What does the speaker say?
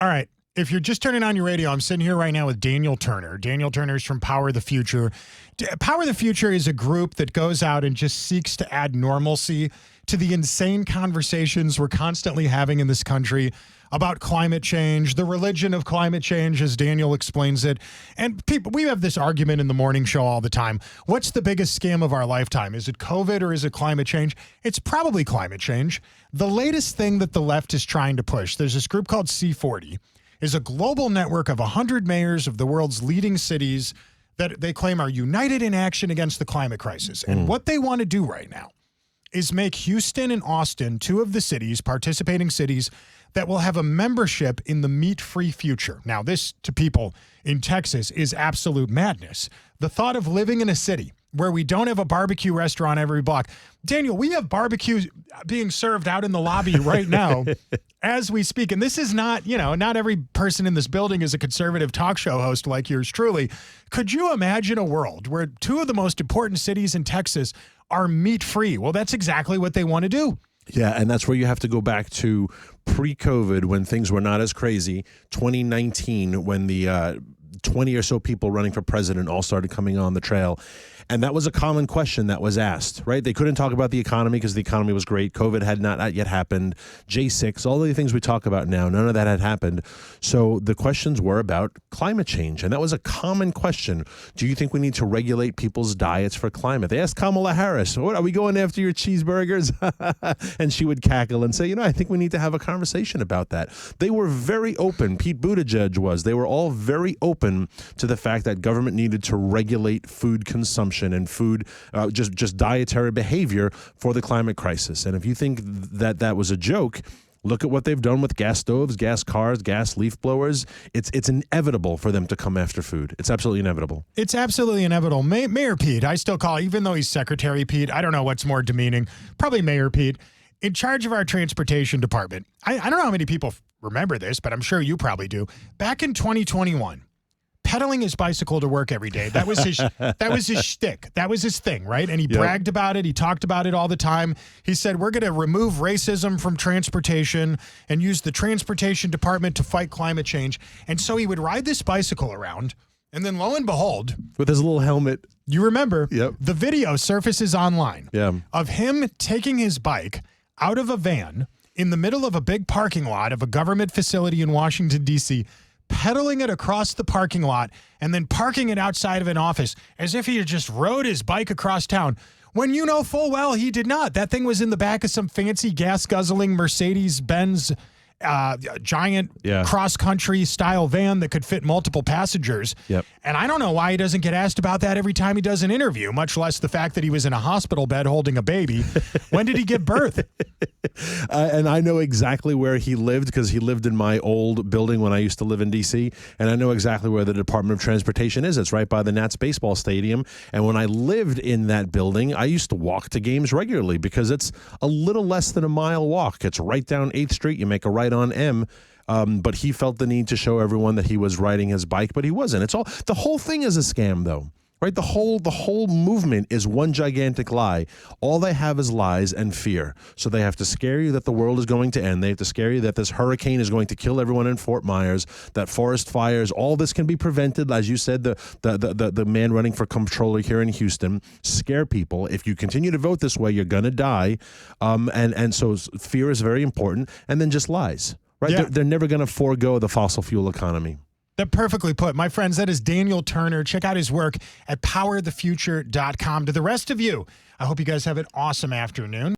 All right. If you're just turning on your radio, I'm sitting here right now with Daniel Turner. Daniel Turner is from Power the Future. Power the Future is a group that goes out and just seeks to add normalcy to the insane conversations we're constantly having in this country about climate change, the religion of climate change, as Daniel explains it. And people, we have this argument in the morning show all the time. What's the biggest scam of our lifetime? Is it COVID or is it climate change? It's probably climate change. The latest thing that the left is trying to push, there's this group called C40, is a global network of 100 mayors of the world's leading cities that they claim are united in action against the climate crisis. And what they want to do right now is make Houston and Austin two of the cities, participating cities, that will have a membership in the meat-free future. Now, this, to people in Texas, is absolute madness. The thought of living in a city where we don't have a barbecue restaurant every block. Daniel, we have barbecue being served out in the lobby right now as we speak. And this is not, not every person in this building is a conservative talk show host like yours truly. Could you imagine a world where two of the most important cities in Texas are meat-free? Well, that's exactly what they want to do. Yeah, and that's where you have to go back to pre-COVID when things were not as crazy. 2019, when the 20 or so people running for president all started coming on the trail. And that was a common question that was asked, right? They couldn't talk about the economy because the economy was great. COVID had not yet happened. J6, all the things we talk about now, none of that had happened. So the questions were about climate change. And that was a common question. Do you think we need to regulate people's diets for climate? They asked Kamala Harris, what, are we going after your cheeseburgers? And she would cackle and say, I think we need to have a conversation about that. They were very open. Pete Buttigieg was. They were all very open to the fact that government needed to regulate food consumption and food, just dietary behavior for the climate crisis. And if you think that was a joke, look at what they've done with gas stoves, gas cars, gas leaf blowers. It's inevitable for them to come after food. It's absolutely inevitable. It's absolutely inevitable. Mayor Pete, I still call, even though he's Secretary Pete, I don't know what's more demeaning. Probably Mayor Pete, in charge of our transportation department. I don't know how many people remember this, but I'm sure you probably do. Back in 2021, pedaling his bicycle to work every day. That was his shtick. That was his thing, right? And he bragged about it. He talked about it all the time. He said, we're going to remove racism from transportation and use the transportation department to fight climate change. And so he would ride this bicycle around, and then lo and behold, with his little helmet. You remember, the video surfaces online of him taking his bike out of a van in the middle of a big parking lot of a government facility in Washington, D.C., pedaling it across the parking lot and then parking it outside of an office as if he had just rode his bike across town, when you know full well he did not. That thing was in the back of some fancy gas-guzzling Mercedes-Benz giant cross-country style van that could fit multiple passengers. And I don't know why he doesn't get asked about that every time he does an interview, much less the fact that he was in a hospital bed holding a baby. When did he give birth? And I know exactly where he lived because he lived in my old building when I used to live in D.C., and I know exactly where the Department of Transportation is. It's right by the Nats baseball stadium. And when I lived in that building, I used to walk to games regularly because it's a little less than a mile walk. It's right down 8th Street. You make a right on M. But he felt the need to show everyone that he was riding his bike, but he wasn't. The whole thing is a scam, though. Right? The whole movement is one gigantic lie. All they have is lies and fear. So they have to scare you that the world is going to end. They have to scare you that this hurricane is going to kill everyone in Fort Myers, that forest fires, all this can be prevented. As you said, the man running for comptroller here in Houston, scare people. If you continue to vote this way, you're going to die. And so fear is very important. And then just lies. Right? Yeah. They're never going to forego the fossil fuel economy. That perfectly put. My friends, that is Daniel Turner. Check out his work at powerthefuture.com. To the rest of you, I hope you guys have an awesome afternoon.